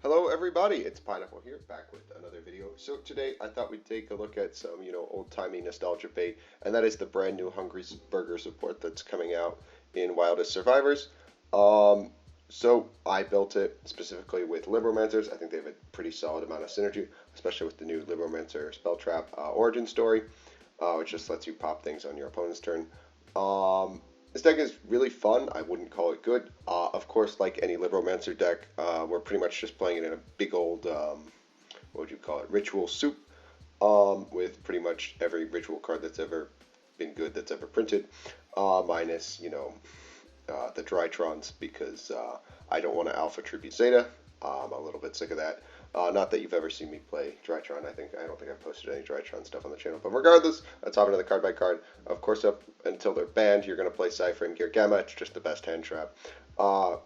Hello everybody, it's Pineapple here, back with another video. So today I thought we'd take a look at some, old-timey nostalgia bait, and that is the brand new Hungry Burger support that's coming out in Wildest Survivors. So I built it specifically with Libromancers. I think they have a pretty solid amount of synergy, especially with the new Libromancer Spell Trap origin story, which just lets you pop things on your opponent's turn. This deck is really fun. I wouldn't call it good. Of course, like any Libromancer deck, we're pretty much just playing it in a big old, what would you call it, ritual soup, with pretty much every ritual card that's ever been good that's ever printed, minus, the Drytrons, because I don't want to Alpha Tribute Zeta. I'm a little bit sick of that. Not that you've ever seen me play Drytron. I don't think I've posted any Drytron stuff on the channel. But regardless, let's hop into the card by card. Of course, up until they're banned, you're going to play Cypher Gear Gamma. It's just the best hand trap.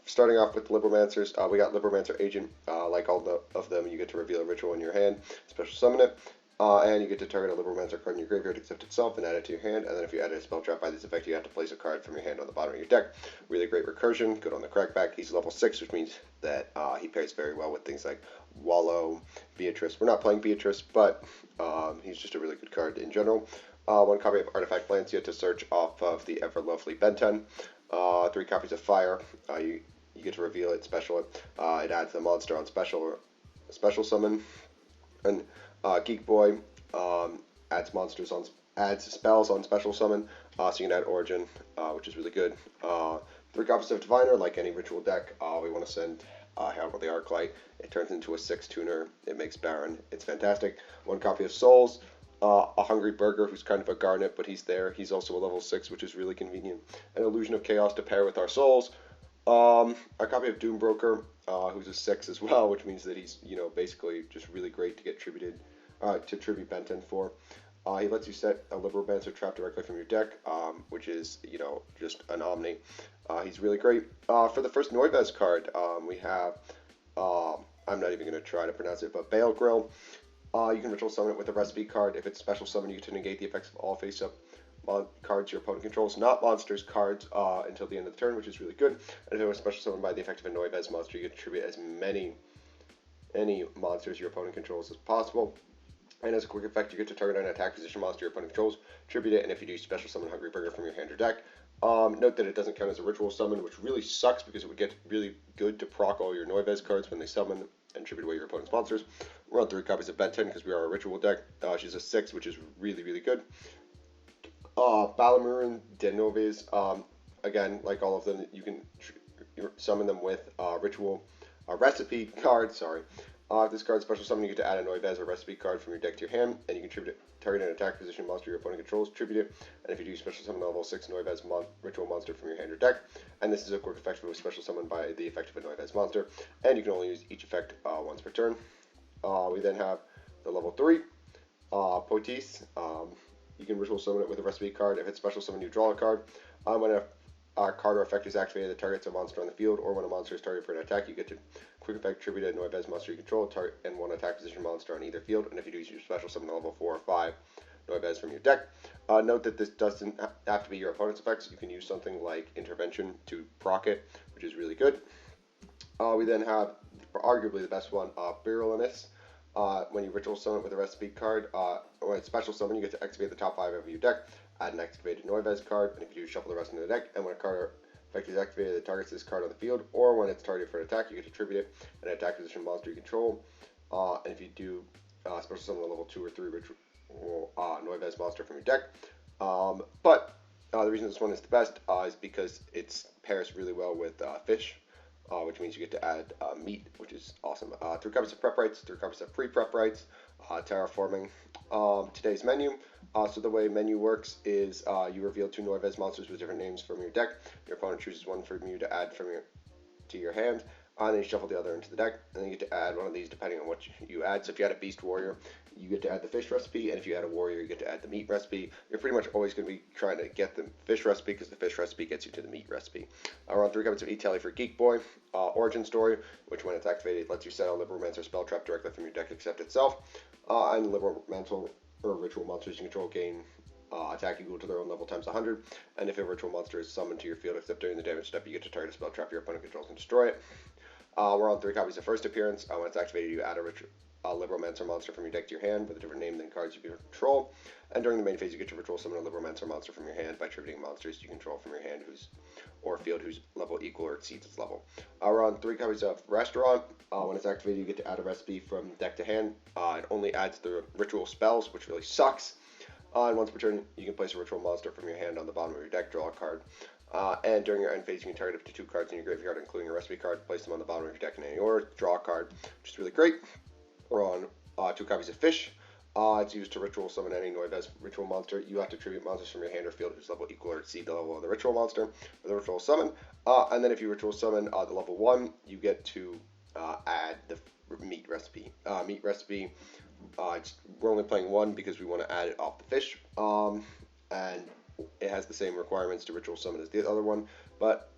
Starting off with Libromancers, we got Libromancer Agent. Like all of them, you get to reveal a ritual in your hand, special summon it. And you get to target a Libromancer card in your graveyard except itself and add it to your hand. And then if you add a spell trap by this effect, you have to place a card from your hand on the bottom of your deck. Really great recursion, good on the crackback. He's level 6, which means that he pairs very well with things like Wallow, Beatrice. We're not playing Beatrice, but he's just a really good card in general. One copy of Artifact Lancia to search off of the ever lovely Benten. 3 copies of Fire. You get to reveal it, special it. It adds the monster on special summon. And Geek Boy adds spells on special summon, so you can add Origin, which is really good. 3 copies of Diviner, like any ritual deck, we want to send Herald the Arclight. It turns into a 6 tuner. It makes Baron. It's fantastic. 1 copy of Souls. A Hungry Burger, who's kind of a Garnet, but he's there. He's also a level 6, which is really convenient. An Illusion of Chaos to pair with our Souls. A copy of Doombroker, who's a 6 as well, which means that he's, basically just really great to get tribute Benten for. He lets you set a Libromancer trap directly from your deck, which is, just an Omni. He's really great. For the first Noivez card, we have, I'm not even going to try to pronounce it, but Bale Grill. You can ritual summon it with a recipe card. If it's special summon, you get to negate the effects of all face-up cards your opponent controls, not monsters cards, until the end of the turn, which is really good. And if it was special summoned by the effect of a Noivez monster, you get to tribute as many monsters your opponent controls as possible. And as a quick effect, you get to target an attack position monster your opponent controls, tribute it, and if you do, special summon Hungry Burger from your hand or deck. Note that it doesn't count as a ritual summon, which really sucks because it would get really good to proc all your Noivez cards when they summon and tribute away your opponent's monsters. We're on 3 copies of Benten because we are a ritual deck. She's a 6, which is really, really good. Balamurin Denoves, again, like all of them, you can summon them with recipe card, sorry. If this card's special summon, you get to add a Noivez or recipe card from your deck to your hand, and you can tribute it, target an attack position monster your opponent controls, tribute it, and if you do, special summon a level 6 Noivez ritual monster from your hand or deck, and this is a quick effect with special summon by the effect of a Noivez monster, and you can only use each effect once per turn. We then have the level 3, Potis. You can ritual summon it with a recipe card. If it's special summon, you draw a card. When a card or effect is activated that targets a monster on the field, or when a monster is targeted for an attack, you get to quick effect tribute a Noivez monster you control, and 1 attack position monster on either field. And if you do, you special summon a level 4 or 5 Noivez from your deck. Note that this doesn't have to be your opponent's effects. You can use something like Intervention to proc it, which is really good. We then have arguably the best one, Virulence. When you ritual summon it with a recipe card, when it's special summon, you get to activate the top 5 of your deck, add an activated Noivez card, and if you do, shuffle the rest into the deck, and when a card effect is activated that targets this card on the field, or when it's targeted for an attack, you get to tribute it, an attack position monster you control, and if you do, special summon a level 2 or 3 Noivez monster from your deck. But the reason this one is the best is because it pairs really well with fish. Which means you get to add meat, which is awesome. 3 copies of prep rights, 3 copies of pre-prep rights, terraforming. Today's menu. So the way menu works is you reveal 2 Noivez monsters with different names from your deck. Your opponent chooses one from you to add to your hand. And then you shuffle the other into the deck, and then you get to add one of these depending on what you add. So if you had a Beast Warrior, you get to add the fish recipe, and if you had a Warrior, you get to add the meat recipe. You're pretty much always going to be trying to get the fish recipe because the fish recipe gets you to the meat recipe. We're on 3 copies of E-Tally for Geek Boy. Origin Story, which when it's activated, lets you set a Libromancer spell trap directly from your deck except itself. And Libromancer or ritual monsters you control gain attack equal to their own level times 100, and if a ritual monster is summoned to your field except during the damage step, you get to target a spell trap your opponent controls and destroy it. We're on 3 copies of first appearance. When it's activated, you add a Libromancer monster from your deck to your hand with a different name than cards you control. And during the main phase, you get to ritual summon a Libromancer monster from your hand by tributing monsters you control from your hand or field whose level equal or exceeds its level. We're on 3 copies of Restaurant. When it's activated, you get to add a recipe from deck to hand. It only adds the ritual spells, which really sucks. And once per turn, you can place a ritual monster from your hand on the bottom of your deck, draw a card. And during your end phase, you can target up to 2 cards in your graveyard, including a recipe card, place them on the bottom of your deck in any order, draw a card, which is really great. We're on 2 copies of Fish. It's used to ritual summon any Noivez ritual monster. You have to tribute monsters from your hand or field whose level equal or exceed the level of the ritual monster or the ritual summon. And then if you ritual summon the level 1, you get to add the meat recipe. We're only playing 1 because we want to add it off the fish. And it has the same requirements to ritual summon as the other one. But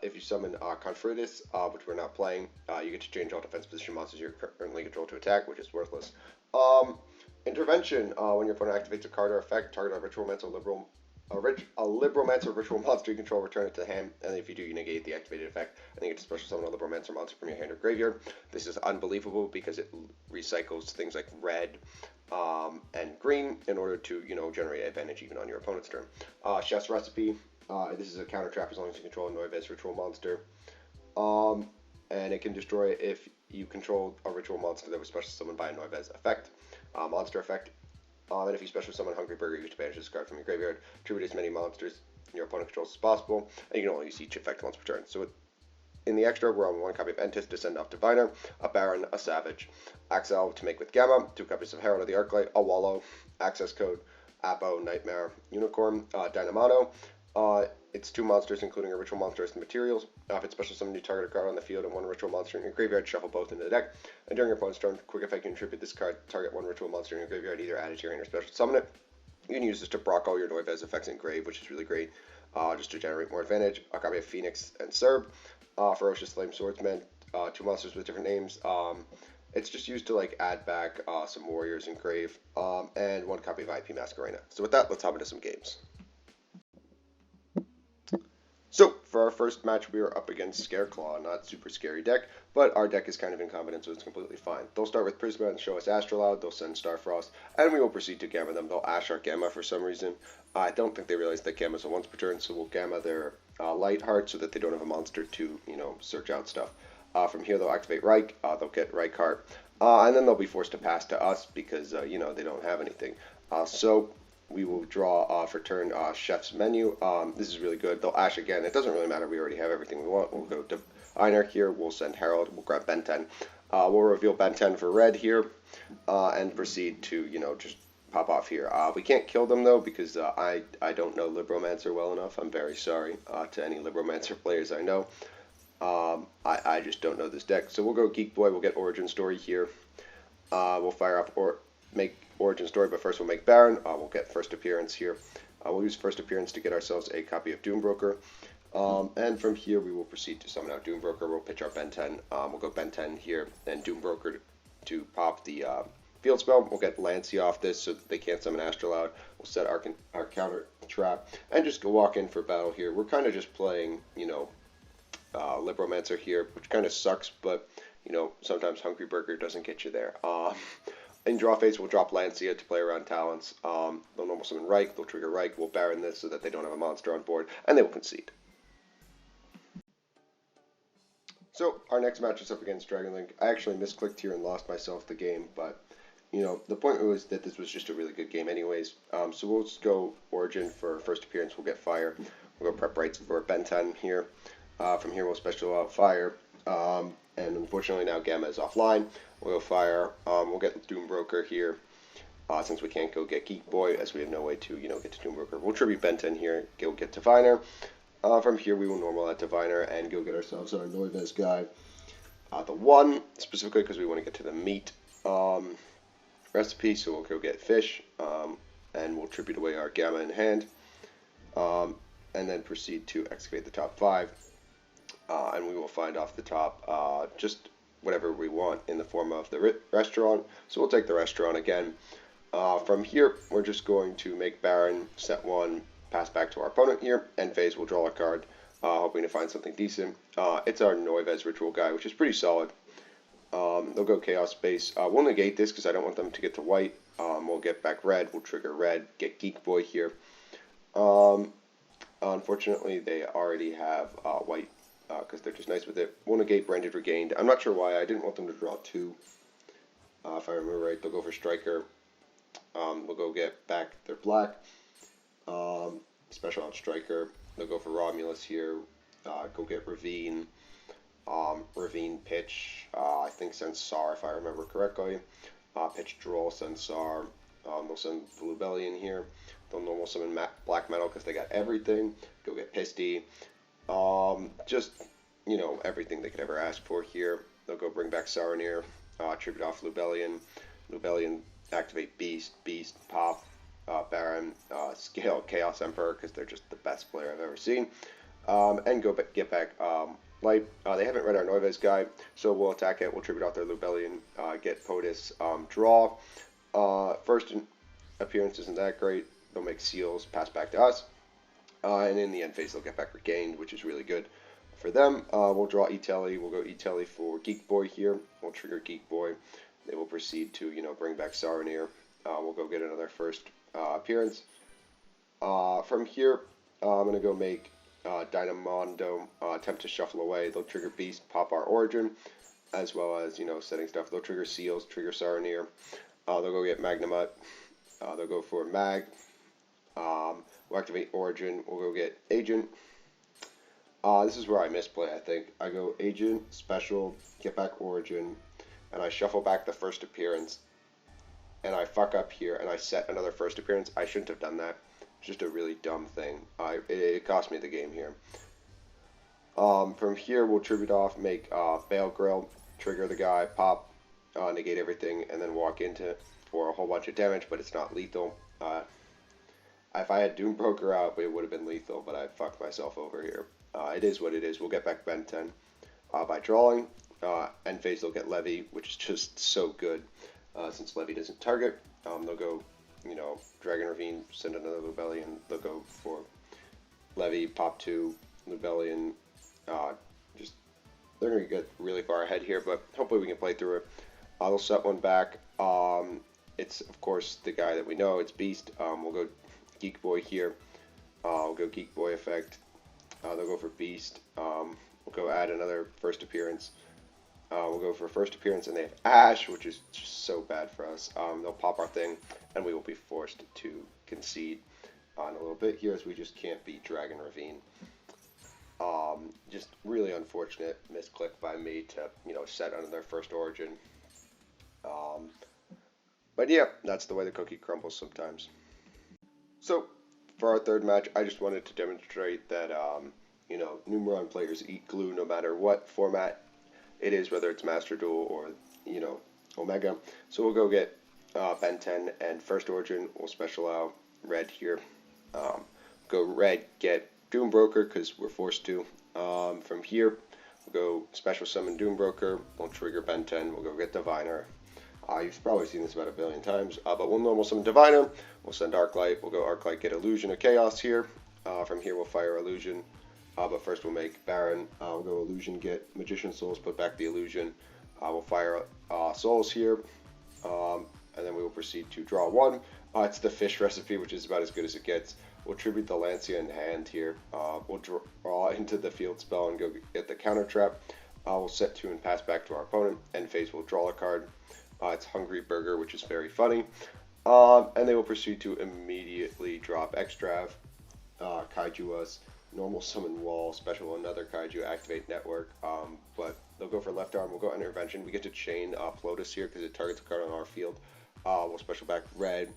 if you summon Confritis, which we're not playing, you get to change all defense position monsters you currently control to attack, which is worthless. Intervention. When your opponent activates a card or effect, target a Libromancer ritual monster you control, return it to the hand, and if you do, you negate the activated effect, and you get to special summon a Libromancer monster from your hand or graveyard. This is unbelievable because it recycles things like red and green in order to, generate advantage even on your opponent's turn. Chef's Recipe. This is a counter trap as long as you control a Noivez ritual monster. And it can destroy it if you control a ritual monster that was special summoned by a Noivez effect, monster effect. And if you special summon Hungry Burger, you get to banish this card from your graveyard, tribute as many monsters your opponent controls as possible, and you can only use each effect once per turn. So in the extra, we're on 1 copy of Entis, Descend off Diviner, a Baron, a Savage, Axel to make with Gamma, 2 copies of Herald of the Arclight, a Wallow, Access Code, Apo, Nightmare, Unicorn, Dynamano. It's 2 monsters, including a ritual monster as the materials. If it's special summon, you target a card on the field and 1 ritual monster in your graveyard, shuffle both into the deck. And during your opponent's turn, quick effect, you can tribute this card, target 1 ritual monster in your graveyard, either add it to your hand or special summon it. You can use this to proc all your Noivez effects in grave, which is really great, just to generate more advantage. A copy of Phoenix and Serb, Ferocious Flame Swordsman, 2 monsters with different names. It's just used to add back some warriors in grave, and 1 copy of IP Masquerena. So with that, let's hop into some games. So, for our first match, we are up against Scareclaw, not super scary deck, but our deck is kind of incompetent, so it's completely fine. They'll start with Prisma and show us Astrolabe, they'll send Starfrost, and we will proceed to Gamma them. They'll Ash our Gamma for some reason. I don't think they realize that Gamma's a once per turn, so we'll Gamma their Lightheart so that they don't have a monster to, search out stuff. From here, they'll activate Reich, they'll get Reichheart, and then they'll be forced to pass to us because, they don't have anything. So we will draw for turn Chef's Menu. This is really good. They'll Ash again. It doesn't really matter. We already have everything we want. We'll go to Einar here. We'll send Herald. We'll grab Ben 10. We'll reveal Ben 10 for red here and proceed to, just pop off here. We can't kill them, though, because I don't know Libromancer well enough. I'm very sorry to any Libromancer players I know. I just don't know this deck. So we'll go Geek Boy. We'll get Origin Story here. We'll fire up or make Origin Story, but first we'll make Baron. We'll get First Appearance here. We'll use First Appearance to get ourselves a copy of Doombroker. And from here we will proceed to summon out Doombroker. We'll pitch our Ben 10. We'll go Ben 10 here and Doombroker to pop the field spell. We'll get Lancey off this so that they can't summon Astrolabe. We'll set our counter trap and just go walk in for battle here. We're kind of just playing, Libromancer here, which kind of sucks, but, sometimes Hungry Burger doesn't get you there. In draw phase, we'll drop Lancia to play around talents. They'll normal summon Reich, they'll trigger Reich, we'll Baron this so that they don't have a monster on board, and they will concede. So, our next match is up against Dragonlink. I actually misclicked here and lost myself the game, but, the point was that this was just a really good game anyways. So we'll just go Origin for First Appearance, we'll get Fire. We'll go Prep Rights for Ben 10 here. From here, we'll special out Fire. And unfortunately now Gamma is offline. We'll go Fire. We'll get Doombroker here. Since we can't go get Geek Boy, as we have no way to, get to Doombroker. We'll tribute Ben 10 here. Go get Diviner. From here, we will normal that Diviner and go get ourselves our Noivez guy. The 1, specifically because we want to get to the meat recipe, so we'll go get Fish. And we'll tribute away our Gamma in hand. And then proceed to excavate the top 5. And we will find off the top just whatever we want in the form of the restaurant. So we'll take the restaurant again. From here, we're just going to make Baron, set 1, pass back to our opponent here. End phase, we'll draw a card. hoping to find something decent. It's our Noivez Ritual guy, which is pretty solid. They'll go Chaos Space. We'll negate this because I don't want them to get to white. We'll get back red. We'll trigger red. Get Geek Boy here. Unfortunately, they already have white because they're just nice with it. We'll negate Branded Regained. I'm not sure why. I didn't want them to draw 2. If I remember right, they'll go for Striker. We'll go get back their black. Special out Striker. They'll go for Romulus here. Go get Ravine. Ravine pitch. I think Censar, if I remember correctly. Pitch Droll, Censar. They'll send Lubellion here. They'll normal summon Black Metal because they got everything. Go get Pisty. Just, you know, everything they could ever ask for here. They'll go bring back Saronir. Tribute off Lubellion. Lubellion activate Beast. Beast pop. Baron. Scale Chaos Emperor because they're just the best player I've ever seen. And go get back Light. They haven't read our Noivez guide, so we'll attack it. We'll tribute out their Lubellion. Get POTUS. Draw. First appearance isn't that great. They'll make seals, pass back to us. And in the end phase, they'll get back Regained, which is really good for them. We'll draw E-Telly. We'll go E-Telly for Geek Boy here. We'll trigger Geek Boy. They will proceed to, you know, bring back Saronir. We'll go get another first appearance. From here, I'm going to go make Dynamondo attempt to shuffle away. They'll trigger Beast, pop our Origin, as well as, you know, setting stuff. They'll trigger Seals, trigger Saronir. They'll go get Magnamut. They'll go for Mag. We'll activate Origin. We'll go get Agent. This is where I misplay, I think. I go Agent, Special, get back Origin, and I shuffle back the first appearance. And I fuck up here, and I set another first appearance. I shouldn't have done that. It's just a really dumb thing. It cost me the game here. From here, we'll tribute off, make Bale Grill, trigger the guy, pop, negate everything, and then walk into it for a whole bunch of damage, but it's not lethal. If I had Doombroker out, it would have been lethal, but I fucked myself over here. It is what it is. We'll get back Ben 10 by drawing. End phase, they'll get Levy, which is just so good since Levy doesn't target. They'll go, you know, Dragon Ravine, send another Lubellion. They'll go for Levy, pop 2, Lubellion. They're going to get really far ahead here, but hopefully we can play through it. They'll set one back. It's, of course, the guy that we know. It's Beast. We'll go Geek Boy here. We'll go Geek Boy effect. They'll go for Beast. We'll go add another first appearance. We'll go for first appearance, and they have Ash, which is just so bad for us. They'll pop our thing, and we will be forced to concede on a little bit here, as we just can't beat Dragon Ravine. Just really unfortunate misclick by me to, you know, set under their first Origin. But yeah, that's the way the cookie crumbles sometimes. So, for our third match, I just wanted to demonstrate that, you know, Numeron players eat glue no matter what format it is, whether it's Master Duel or, you know, Omega. So we'll go get Ben 10 and first Origin. We'll special out red here. Go red, get Doombroker because we're forced to. From here, we'll go special summon Doombroker. We'll trigger Ben 10. We'll go get Diviner. You've probably seen this about a billion times, but we'll normal summon Diviner. We'll send Arclight. We'll go Arclight, get Illusion of Chaos here. From here, we'll fire Illusion. But first, we'll make Baron. We'll go Illusion, get Magician Souls, put back the Illusion. We'll fire Souls here. And then we will proceed to draw one. It's the fish recipe, which is about as good as it gets. We'll tribute the Lancia in hand here. We'll draw into the field spell and go get the counter trap. We'll set 2 and pass back to our opponent. End phase, we'll draw a card. It's Hungry Burger, which is very funny. And they will proceed to immediately drop Extrav, Kaiju us, normal summon Wall, special another Kaiju, activate Network. But they'll go for left arm, we'll go Intervention. We get to chain POTUS here because it targets a card on our field. We'll special back red,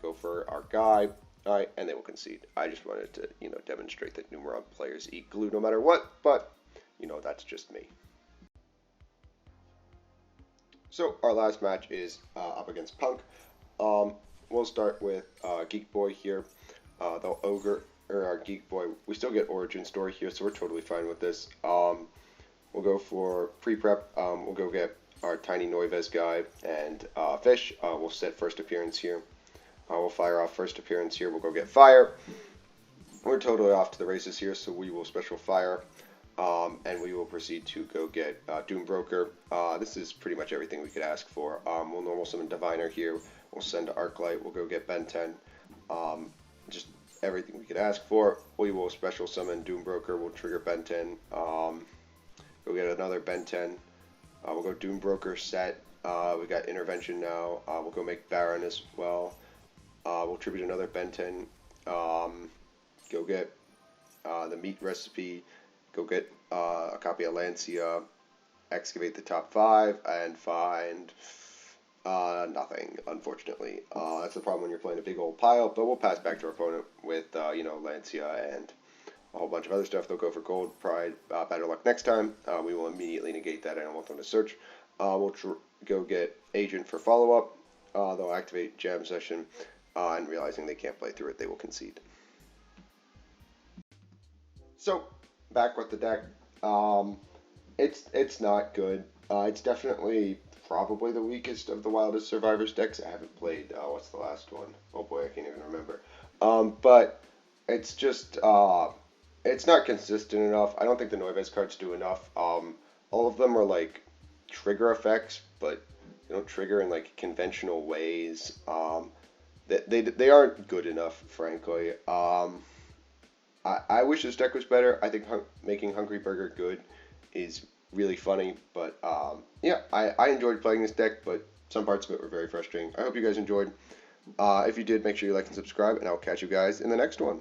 go for our guy. Alright, and they will concede. I just wanted to, you know, demonstrate that Numeron players eat glue no matter what, but, you know, that's just me. So our last match is up against Punk. We'll start with Geek Boy here. They'll Ogre, or our Geek Boy. We still get Origin Story here, so we're totally fine with this. We'll go for pre-prep. We'll go get our Tiny Noivez guy and Fish. We'll set first appearance here. We'll fire off first appearance here. We'll go get Fire. we're totally off to the races here, so we will special fire, and we will proceed to go get Doombroker. This is pretty much everything we could ask for. We'll normal summon Diviner here. We'll send Arclight. We'll go get Ben 10. Just everything we could ask for. We will special summon Doombroker. We'll trigger Ben 10. Go get another Ben 10. We'll go Doombroker set. We got Intervention now. We'll go make Baron as well. We'll tribute another Ben 10. Go get the meat recipe. Go get a copy of Lancia. Excavate the top 5 and find nothing, unfortunately. That's the problem when you're playing a big old pile, but we'll pass back to our opponent with, Lancia and a whole bunch of other stuff. They'll go for gold, pride, better luck next time. We will immediately negate that. I don't want them to search. We'll go get agent for follow-up. They'll activate jam session, and realizing they can't play through it, they will concede. So, back with the deck. It's not good. It's definitely probably the weakest of the Wildest Survivors decks. I haven't played, what's the last one? Oh boy, I can't even remember. But it's just, it's not consistent enough. I don't think the Noivez cards do enough. All of them are like trigger effects, but they don't trigger in like conventional ways. They aren't good enough, frankly. I wish this deck was better. I think making Hungry Burger good is really funny, but yeah, I enjoyed playing this deck, but some parts of it were very frustrating. I hope you guys enjoyed. If you did, make sure you like and subscribe, and I'll catch you guys in the next one.